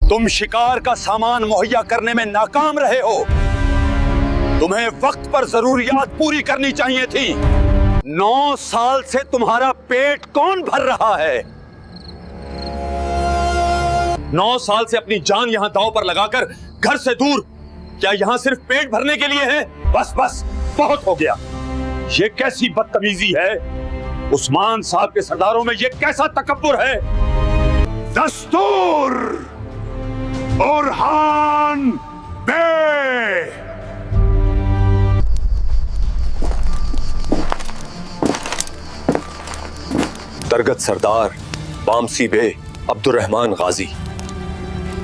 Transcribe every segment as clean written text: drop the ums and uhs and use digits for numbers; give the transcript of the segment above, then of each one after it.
तुम शिकार का सामान मुहैया करने में नाकाम रहे हो। तुम्हें वक्त पर जरूरियात पूरी करनी चाहिए थी। 9 साल से तुम्हारा पेट कौन भर रहा है? 9 साल से अपनी जान यहां दांव पर लगाकर घर से दूर, क्या यहां सिर्फ पेट भरने के लिए है? बस बस, बहुत हो गया। ये कैसी बदतमीजी है? उस्मान साहब के सरदारों में ये कैसा तकब्बुर है? दस्तूर बुरहान बे। दरगत सरदार बामसी बे अब्दुर्रहमान गाजी।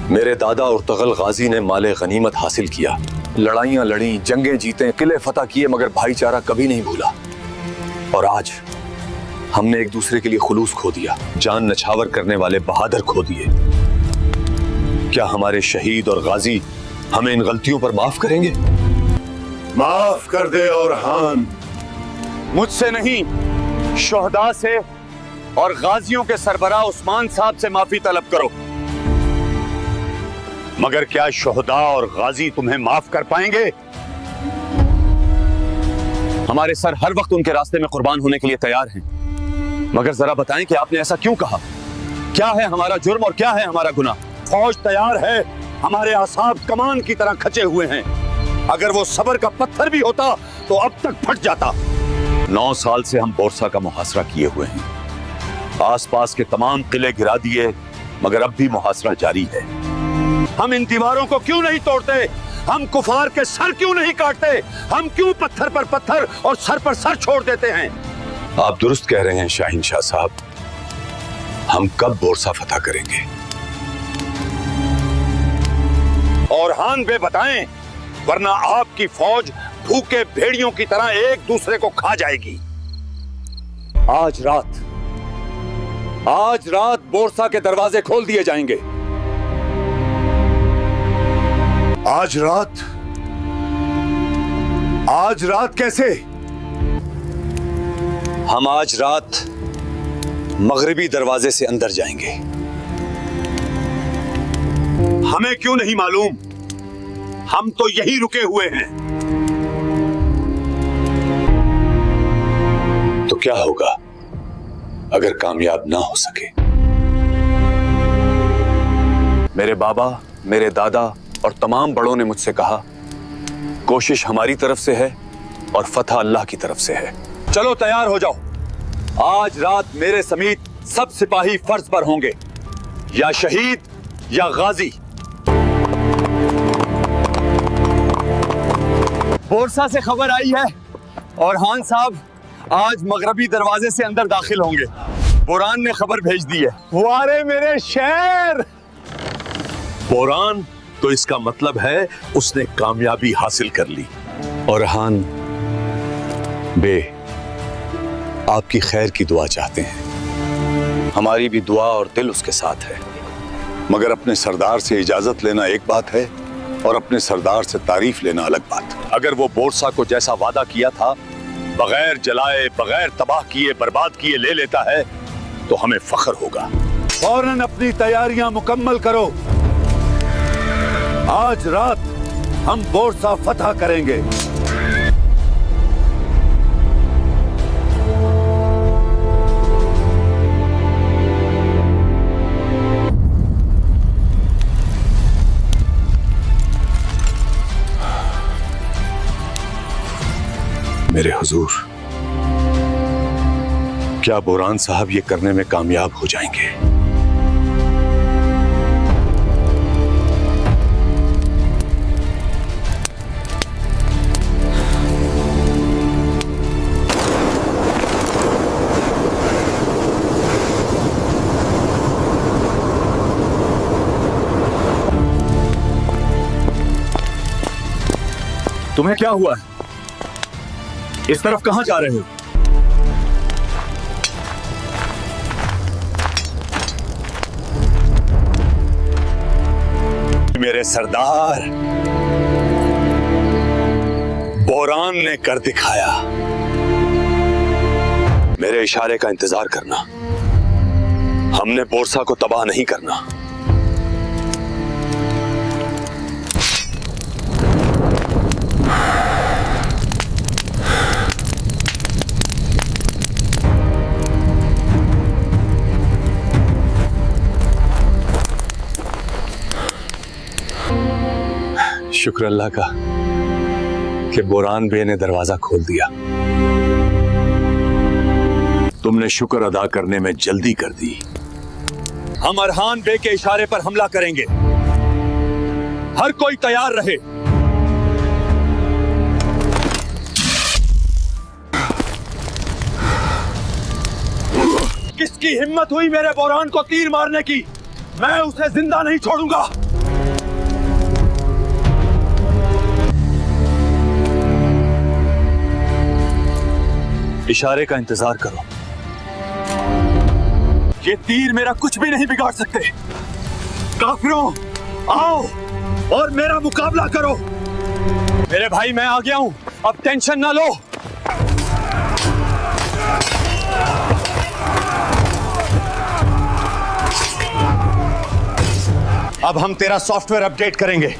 मेरे दादा उर्तगल गाजी ने माले गनीमत हासिल किया, लड़ाइयां लड़ी, जंगें जीते, किले फतह किए, मगर भाईचारा कभी नहीं भूला। और आज हमने एक दूसरे के लिए खुलूस खो दिया, जान नछावर करने वाले बहादुर खो दिए। क्या हमारे शहीद और गाजी हमें इन गलतियों पर माफ करेंगे? माफ कर दे ओरहान। मुझसे नहीं, शोहदा से और गाजियों के सरबराह उस्मान साहब से माफी तलब करो। मगर क्या शोहदा और गाजी तुम्हें माफ कर पाएंगे? हमारे सर हर वक्त उनके रास्ते में कुर्बान होने के लिए तैयार हैं, मगर जरा बताएं कि आपने ऐसा क्यों कहा? क्या है हमारा जुर्म और क्या है हमारा गुनाह? फौज तैयार है, हमारे आसाब कमान की तरह खचे हुए हैं। अगर वो सबर का पत्थर भी होता तो अब तक फट जाता। 9 साल से हम बोरसा का मुहासरा किए हुए हैं, आसपास के तमाम किले गिरा दिए, मगर अब भी मुहासरा जारी है। हम इन दीवारों को क्यों नहीं तोड़ते? हम कुफार के सर क्यों नहीं काटते? हम क्यों पत्थर पर पत्थर और सर पर सर छोड़ देते हैं? आप दुरुस्त कह रहे हैं शाहीन शाह साहब। हम कब बोरसा फतह करेंगे? ओरहान बे बताएं, वरना आपकी फौज भूखे भेड़ियों की तरह एक दूसरे को खा जाएगी। आज रात बोरसा के दरवाजे खोल दिए जाएंगे। आज रात कैसे? हम आज रात मगरिबी दरवाजे से अंदर जाएंगे। हमें क्यों नहीं मालूम? हम तो यही रुके हुए हैं। तो क्या होगा अगर कामयाब ना हो सके? मेरे बाबा, मेरे दादा और तमाम बड़ों ने मुझसे कहा, कोशिश हमारी तरफ से है और फतह अल्लाह की तरफ से है। चलो तैयार हो जाओ। आज रात मेरे समेत सब सिपाही फर्ज पर होंगे, या शहीद या गाजी। बोरसा से खबर आई है, ओरहान साहब आज मगरबी दरवाजे से अंदर दाखिल होंगे। बुरहान ने खबर भेज दी है। वारे मेरे शेर! बोरान, तो इसका मतलब है उसने कामयाबी हासिल कर ली। ओरहान बे, आपकी खैर की दुआ चाहते हैं। हमारी भी दुआ और दिल उसके साथ है, मगर अपने सरदार से इजाजत लेना एक बात है और अपने सरदार से तारीफ लेना अलग बात। अगर वो बोरसा को जैसा वादा किया था, बगैर जलाए, बगैर तबाह किए, बर्बाद किए ले लेता है, तो हमें फख्र होगा। फौरन अपनी तैयारियां मुकम्मल करो। आज रात हम बोरसा फतह करेंगे। मेरे हुजूर, क्या बोरान साहब ये करने में कामयाब हो जाएंगे? तुम्हें क्या हुआ है? इस तरफ कहां जा रहे हो? मेरे सरदार, बोरान ने कर दिखाया। मेरे इशारे का इंतजार करना। हमने बोरसा को तबाह नहीं करना। शुक्र अल्लाह का कि बोरान बे ने दरवाजा खोल दिया। तुमने शुक्र अदा करने में जल्दी कर दी। हम अरहान बे के इशारे पर हमला करेंगे। हर कोई तैयार रहे। किसकी हिम्मत हुई मेरे बोरान को तीर मारने की? मैं उसे जिंदा नहीं छोड़ूंगा। इशारे का इंतजार करो। ये तीर मेरा कुछ भी नहीं बिगाड़ सकते। काफिरों, आओ और मेरा मुकाबला करो। मेरे भाई, मैं आ गया हूं, अब टेंशन ना लो। अब हम तेरा सॉफ्टवेयर अपडेट करेंगे।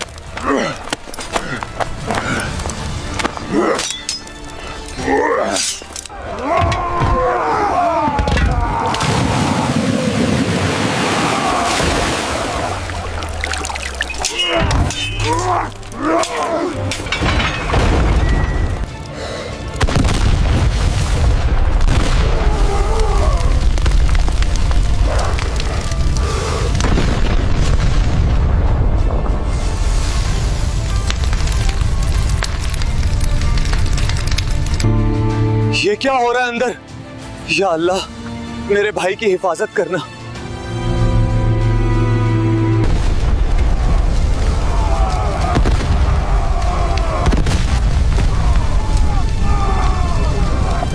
ये क्या हो रहा है अंदर? या अल्लाह, मेरे भाई की हिफाजत करना।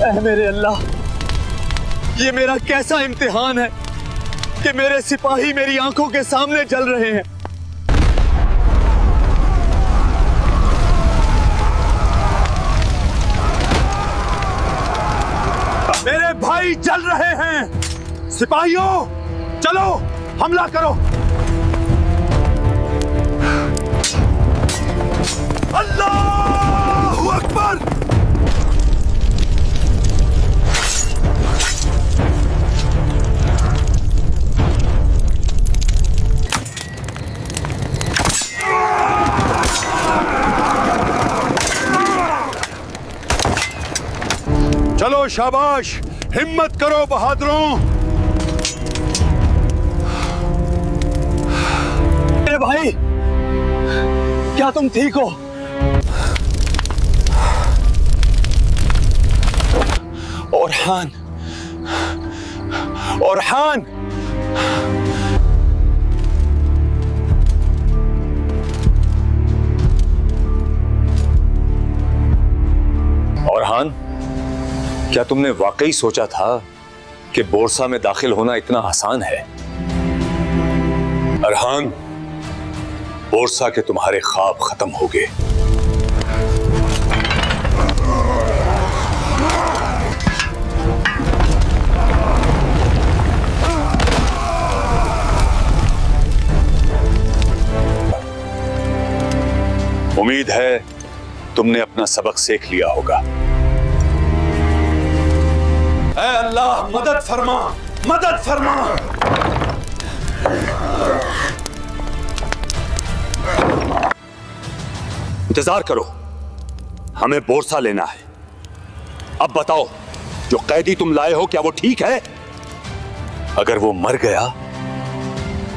ऐ मेरे अल्लाह, ये मेरा कैसा इम्तिहान है कि मेरे सिपाही मेरी आंखों के सामने जल रहे हैं। मेरे भाई जल रहे हैं। सिपाहियों, चलो हमला करो। अल्लाहू अकबर। चलो शाबाश, हिम्मत करो बहादुरों। मेरे भाई, क्या तुम ठीक हो? ओरहान, ओरहान, ओरहान, क्या तुमने वाकई सोचा था कि बोरसा में दाखिल होना इतना आसान है? अरहान, बोरसा के तुम्हारे ख्वाब खत्म हो गए। उम्मीद है तुमने अपना सबक सीख लिया होगा। ऐ अल्लाह, मदद फरमा, मदद फरमा। इंतजार करो, हमें बोरसा लेना है। अब बताओ, जो कैदी तुम लाए हो क्या वो ठीक है? अगर वो मर गया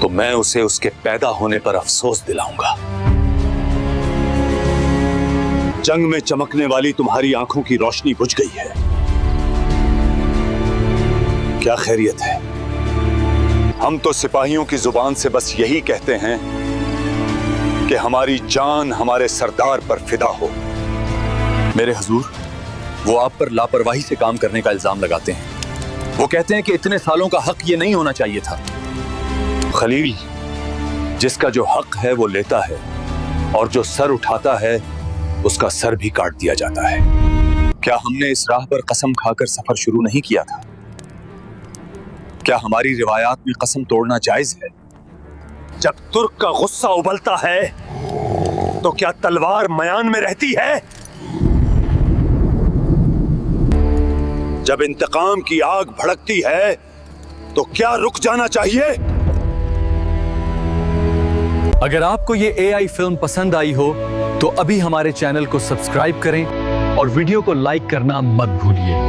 तो मैं उसे उसके पैदा होने पर अफसोस दिलाऊंगा। जंग में चमकने वाली तुम्हारी आंखों की रोशनी बुझ गई है। क्या खैरियत है? हम तो सिपाहियों की जुबान से बस यही कहते हैं कि हमारी जान हमारे सरदार पर फिदा हो। मेरे हुजूर, वो आप पर लापरवाही से काम करने का इल्जाम लगाते हैं। वो कहते हैं कि इतने सालों का हक ये नहीं होना चाहिए था। खलील, जिसका जो हक है वो लेता है, और जो सर उठाता है उसका सर भी काट दिया जाता है। क्या हमने इस राह पर कसम खाकर सफर शुरू नहीं किया था? क्या हमारी रिवायात में कसम तोड़ना जायज है? जब तुर्क का गुस्सा उबलता है तो क्या तलवार मयान में रहती है? जब इंतकाम की आग भड़कती है तो क्या रुक जाना चाहिए? अगर आपको ये AI फिल्म पसंद आई हो तो अभी हमारे चैनल को सब्सक्राइब करें और वीडियो को लाइक करना मत भूलिए।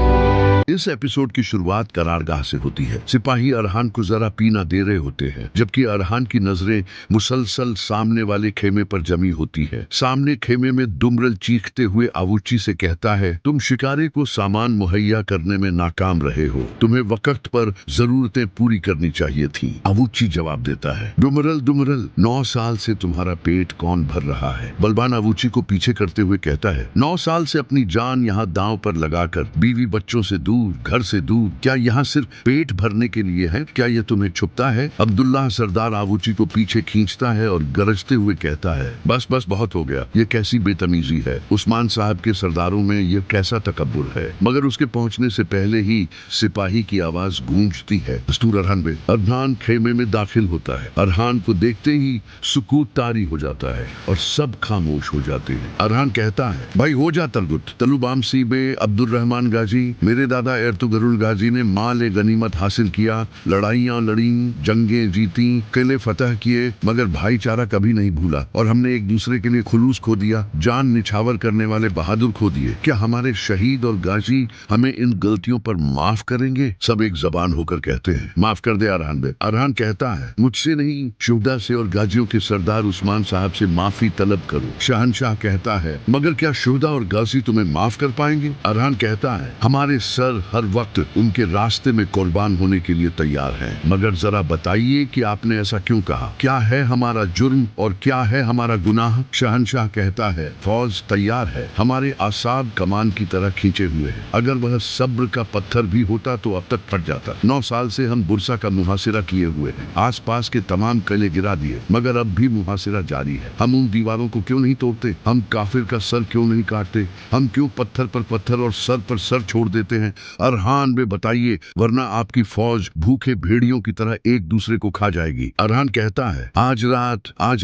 इस एपिसोड की शुरुआत करारगाह से होती है। सिपाही अरहान को जरा पीना दे रहे होते हैं, जबकि अरहान की नजरें मुसलसल सामने वाले खेमे पर जमी होती है। सामने खेमे में दुमरल चीखते हुए आवूची से कहता है, तुम शिकारे को सामान मुहैया करने में नाकाम रहे हो, तुम्हें वक्त पर जरूरतें पूरी करनी चाहिए थी। आवूची जवाब देता है, दुमरल दुमरल, 9 साल से तुम्हारा पेट कौन भर रहा है? बलबान आवूची को पीछे करते हुए कहता है, 9 साल से अपनी जान यहाँ दांव पर लगाकर बीवी बच्चों से दूर, घर से दूर, क्या यहाँ सिर्फ पेट भरने के लिए है? क्या यह तुम्हें छुपता है? अब्दुल्लाह सरदार आवूची को पीछे खींचता है और गरजते हुए कहता है, बस बस बहुत हो गया, ये कैसी बेतमीजी है। उस्मान साहब के सरदारों में यह कैसा तकब्बुर है। मगर उसके पहुंचने से पहले ही सिपाही की आवाज गूंजती है, दस्तूर अरहान बे। अरहान खेमे में दाखिल होता है। अरहान को देखते ही सुकूत तारी हो जाता है और सब खामोश हो जाते हैं। अरहान कहता है, भाई हो जा तरगुत, तलुबाम सीबे अब्दुर्रहमान गाजी, मेरे दादा एर्तुगरुल गाजी ने माल गनीमत हासिल किया, लड़ाइयां लड़ी, जंगें जीती, किले फतह किए, मगर भाईचारा कभी नहीं भूला और हमने एक दूसरे के लिए खुलूस खो दिया, जान निछावर करने वाले बहादुर खो दिए। क्या हमारे शहीद और गाजी हमें इन गलतियों पर माफ करेंगे? सब एक जबान होकर कहते हैं, माफ कर दे अरहान बे। अरहान कहता है, मुझसे नहीं, शुहदा से और गाजियों के सरदार उस्मान साहब से माफी तलब करो। शहनशाह कहता है, मगर क्या शुहदा और गाजी तुम्हें माफ कर पाएंगे? अरहान कहता है, हमारे सर हर वक्त उनके रास्ते में कुर्बान होने के लिए तैयार हैं, मगर जरा बताइए कि आपने ऐसा क्यों कहा? क्या है हमारा जुर्म और क्या है हमारा गुनाह? शहनशाह कहता है, फौज तैयार है, हमारे आसाब कमान की तरह खींचे हुए हैं, अगर वह सब्र का पत्थर भी होता तो अब तक फट जाता। 9 साल से हम बुरसा का मुहासिरा किए हुए हैं, आस पास के तमाम किले गिरा दिए, मगर अब भी मुहासिरा जारी है। हम उन दीवारों को क्यों नहीं तोड़ते? हम काफिर का सर क्यों नहीं काटते? हम क्यों पत्थर पर पत्थर और सर पर सर छोड़ देते हैं? अरहान बे बताइए, वरना आपकी फौज भूखे भेड़ियों की तरह एक दूसरे को खा जाएगी। अरहान कहता है, आज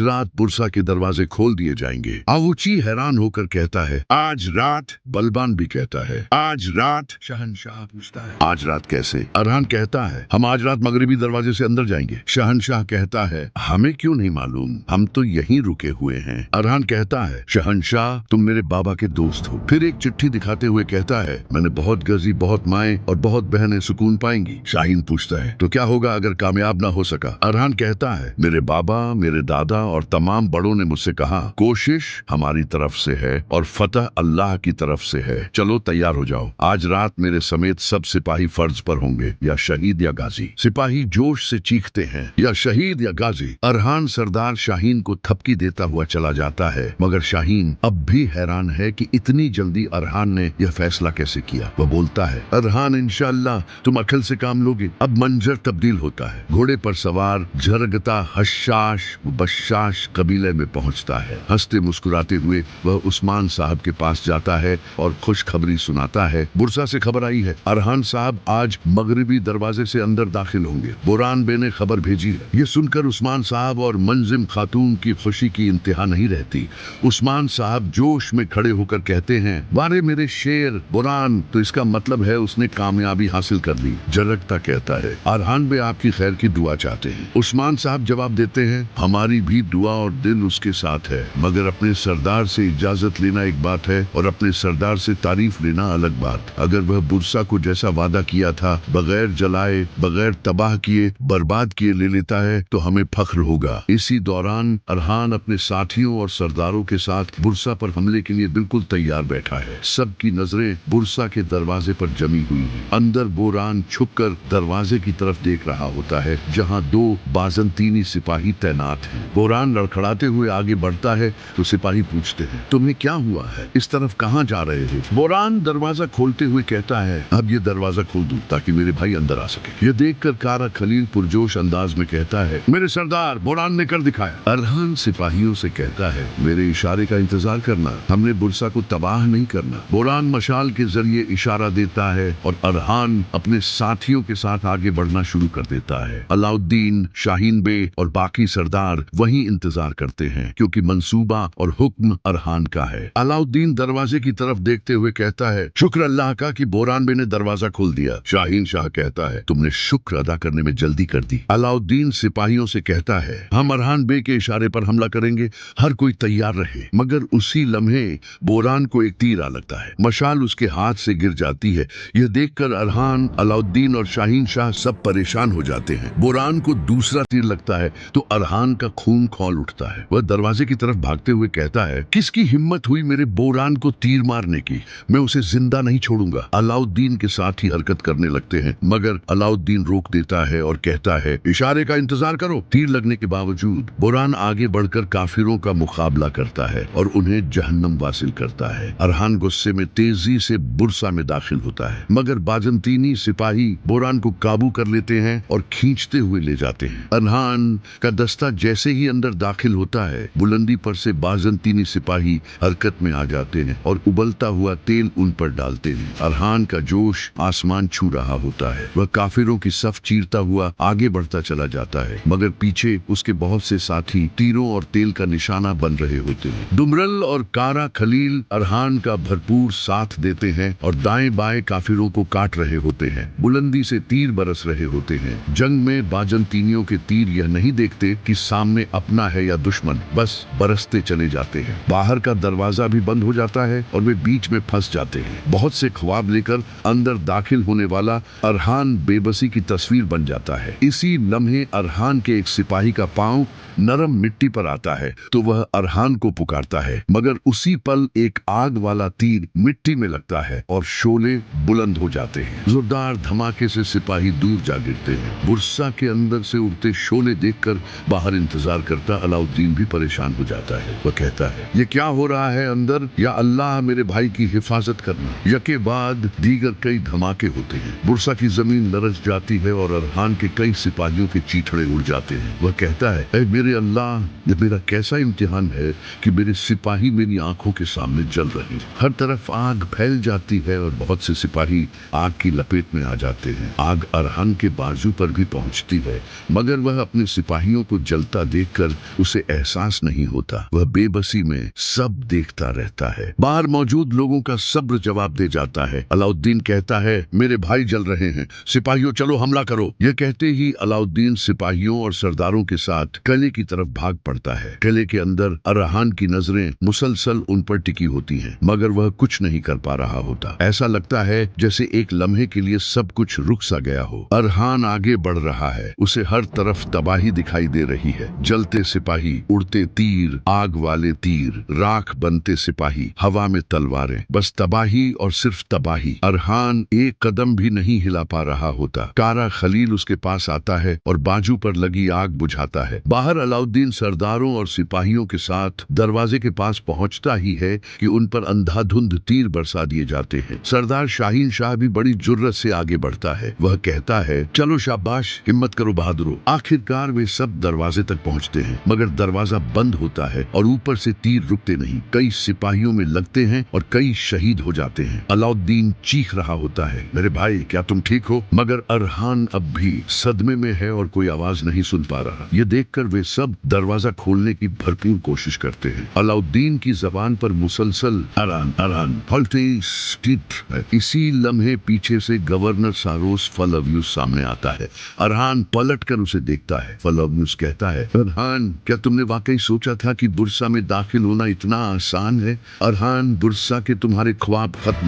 रात बुरसा के दरवाजे खोल दिए जाएंगे। आवूची हैरान होकर कहता है, आज रात? बलबान भी कहता है, आज रात? शहनशाह पूछता है, आज रात कैसे? अरहान कहता है, हम आज रात मगरिबी दरवाजे से अंदर जाएंगे। शहनशाह कहता है, हमें क्यों नहीं मालूम, हम तो यहीं रुके हुए हैं। अरहान कहता है, शहनशाह तुम मेरे बाबा के दोस्त हो। फिर एक चिट्ठी दिखाते हुए कहता है, मैंने बहुत गजी, बहुत माए और बहुत बहनें सुकून पाएंगी। शाहीन पूछता है, तो क्या होगा अगर कामयाब ना हो सका? अरहान कहता है, मेरे बाबा, मेरे दादा और तमाम बड़ों ने मुझसे कहा, कोशिश हमारी तरफ से है और फतह अल्लाह की तरफ से है। चलो तैयार हो जाओ, आज रात मेरे समेत सब सिपाही फर्ज पर होंगे, या शहीद या गाजी। सिपाही जोश से चीखते हैं, या शहीद या गाजी। अरहान सरदार शाहीन को थपकी देता हुआ चला जाता है, मगर शाहीन अब भी हैरान है कि इतनी जल्दी अरहान ने यह फैसला कैसे किया। वह बोलता है, अरहान इंशाअल्लाह तुम अकल से काम लोगे। अब मंजर तब्दील होता है। घोड़े पर सवार झरगता हशाश बशाश कबीले में पहुंचता है। हंसते मुस्कुराते हुए वह उस्मान साहब के पास जाता है और खुशखबरी सुनाता है, बुरसा से खबर आई है, अरहान साहब आज मगरिबी दरवाजे से अंदर दाखिल होंगे। बुरान बे ने खबर भेजी है। ये सुनकर उस्मान साहब और मंजिम खातून की खुशी की इंतहा नहीं रहती। उस्मान साहब जोश में खड़े होकर कहते हैं, वारे मेरे शेर बुरान, तो इसका मतलब है उसने कामयाबी हासिल कर ली। झरगता कहता है, अरहान बे आपकी खैर की दुआ चाहते हैं। उस्मान साहब जवाब देते हैं, हमारी भी दुआ और दिल उसके साथ है, मगर अपने सरदार से इजाजत लेना एक बात है और अपने सरदार से तारीफ लेना अलग बात। अगर वह बुरसा को जैसा वादा किया था बगैर जलाए, बगैर तबाह किए, बर्बाद किए ले लेता है तो हमें फख्र होगा। इसी दौरान अरहान अपने साथियों और सरदारों के साथ बुरसा पर हमले के लिए बिल्कुल तैयार बैठा है। सबकी नजरें बुरसा के दरवाजे पर जमी हुई है। अंदर बोरान छुपकर दरवाजे की तरफ देख रहा होता है, जहां 2 बाजंतीनी सिपाही तैनात हैं। बोरान लड़खड़ाते हुए आगे बढ़ता है तो सिपाही पूछते हैं, तुम्हें क्या हुआ है? इस तरफ कहां जा रहे हो? बोरान दरवाजा खोलते हुए कहता है, अब ये दरवाजा खोल दूं ताकि मेरे भाई अंदर आ सके। यह देखकर कारा खलील पुरजोश अंदाज में कहता है, मेरे सरदार, बोरान ने कर दिखाया। अरहान सिपाहियों से कहता है, मेरे इशारे का इंतजार करना, हमने बुरसा को तबाह नहीं करना। बोरान मशाल के जरिए इशारा देता देता है और अरहान अपने साथियों के साथ आगे बढ़ना शुरू कर देता है। अलाउद्दीन, शाहीन बे और बाकी सरदार वहीं इंतजार करते हैं क्योंकि मंसूबा और हुक्म अरहान का है। अलाउद्दीन दरवाजे की तरफ देखते हुए कहता है, शुक्र अल्लाह का कि बोरान बे ने दरवाजा खोल दिया। शाहीन शाह कहता है, तुमने शुक्र अदा करने में जल्दी कर दी। अलाउद्दीन सिपाहियों से कहता है, हम अरहान बे के इशारे पर हमला करेंगे, हर कोई तैयार रहे। मगर उसी लम्हे बोरान को एक तीर आ लगता है। मशाल उसके हाथ से गिर जाती है। यह देखकर अरहान, अलाउद्दीन और शाहीन शाह सब परेशान हो जाते हैं। बोरान को दूसरा तीर लगता है तो अरहान का खून खौल उठता है। वह दरवाजे की तरफ भागते हुए कहता है, किसकी हिम्मत हुई मेरे बोरान को तीर मारने की, मैं उसे जिंदा नहीं छोड़ूंगा। अलाउद्दीन के साथ ही हरकत करने लगते हैं मगर अलाउद्दीन रोक देता है और कहता है, इशारे का इंतजार करो। तीर लगने के बावजूद बोरान आगे बढ़कर काफिरों का मुकाबला करता है और उन्हें जहन्नम वासिल करता है। अरहान गुस्से में तेजी से बुरसा में दाखिल होता है मगर बाजंतीनी सिपाही बोरान को काबू कर लेते हैं और खींचते हुए ले जाते हैं। अरहान का दस्ता जैसे ही अंदर दाखिल होता है, बुलंदी पर से बाजंतीनी सिपाही हरकत में आ जाते हैं और उबलता हुआ तेल उन पर डालते हैं। अरहान का जोश आसमान छू रहा होता है। वह काफिरों की सफ चीरता हुआ आगे बढ़ता चला जाता है मगर पीछे उसके बहुत से साथी तीरों और तेल का निशाना बन रहे होते हैं। दुमरल और कारा खलील अरहान का भरपूर साथ देते हैं और दाएं बाएं काफिरों को काट रहे होते हैं। बुलंदी से तीर बरस रहे होते हैं। जंग में बाजंतीनियों के तीर यह नहीं देखते कि सामने अपना है या दुश्मन, बस बरसते चले जाते हैं। बाहर का दरवाजा भी बंद हो जाता है और वे बीच में फंस जाते हैं। बहुत से ख्वाब लेकर अंदर दाखिल होने वाला अरहान बेबसी की तस्वीर बन जाता है। इसी लम्हे अरहान के एक सिपाही का पांव नरम मिट्टी पर आता है तो वह अरहान को पुकारता है मगर उसी पल एक आग वाला तीर मिट्टी में लगता है और शोले बुलंद हो जाते हैं। जोरदार धमाके से सिपाही दूर जा गिरते हैं। बुरसा के अंदर से उड़ते शोले देखकर बाहर इंतजार करता अलाउद्दीन भी परेशान हो जाता है। वह कहता है, ये क्या हो रहा है अंदर, या अल्लाह मेरे भाई की हिफाजत करना। यके बाद दीगर कई धमाके होते हैं। बुरसा की जमीन लरज जाती है और अरहान के कई सिपाहियों के चीथड़े उड़ जाते हैं। वह कहता है, ऐ मेरे अल्लाह, ये मेरा कैसा इम्तिहान है कि मेरे सिपाही मेरी आंखों के सामने जल रहे हैं। हर तरफ आग फैल जाती है और बहुत से सिपाही आग की लपेट में आ जाते हैं। आग अरहान के बाजू पर भी पहुंचती है मगर वह अपने सिपाहियों को जलता देखकर उसे एहसास नहीं होता। वह बेबसी में सब देखता रहता है। बाहर मौजूद लोगों का सब्र जवाब दे जाता है। अलाउद्दीन कहता है, मेरे भाई जल रहे हैं, सिपाहियों चलो हमला करो। यह कहते ही अलाउद्दीन सिपाहियों और सरदारों के साथ किले की तरफ भाग पड़ता है। किले के अंदर अरहान की नजरें मुसलसल उन पर टिकी होती हैं मगर वह कुछ नहीं कर पा रहा होता। ऐसा लगता है जैसे एक लम्हे के लिए सब कुछ रुक सा गया हो। अरहान आगे बढ़ रहा है। उसे हर तरफ तबाही दिखाई दे रही है। जलते सिपाही, उड़ते तीर, आग वाले तीर, राख बनते सिपाही, हवा में तलवारें, बस तबाही और सिर्फ तबाही। अरहान एक कदम भी नहीं हिला पा रहा होता। कारा खलील उसके पास आता है और बाजू पर लगी आग बुझाता है। बाहर अलाउद्दीन सरदारों और सिपाहियों के साथ दरवाजे के पास पहुंचता ही है कि उन पर अंधाधुंध तीर बरसा दिए जाते हैं। सरदार शाहीन शाह भी बड़ी जुर्रत से आगे बढ़ता है। वह कहता है, चलो शाबाश, हिम्मत करो बहादुरो। आखिरकार वे सब दरवाजे तक पहुंचते हैं मगर दरवाजा बंद होता है और ऊपर से तीर रुकते नहीं। कई सिपाहियों में लगते हैं और कई शहीद हो जाते हैं। अलाउद्दीन चीख रहा होता है, मेरे भाई क्या तुम ठीक हो? मगर अरहान अब भी सदमे में है और कोई आवाज नहीं सुन पा रहा। ये देखकर वे सब दरवाजा खोलने की भरपूर कोशिश करते हैं। अलाउद्दीन की जबान पर मुसलसल अरहान अरहान फलते है। इसी लम्हे पीछे से गवर्नर सारोस फलव्यूस सामने आता है। अरहान पलट कर उसे देखता है। फलव्यूस कहता है, अरहान क्या तुमने वाकई सोचा था कि बुरसा में दाखिल होना इतना आसान है? अरहान, बुरसा के तुम्हारे ख्वाब खत्म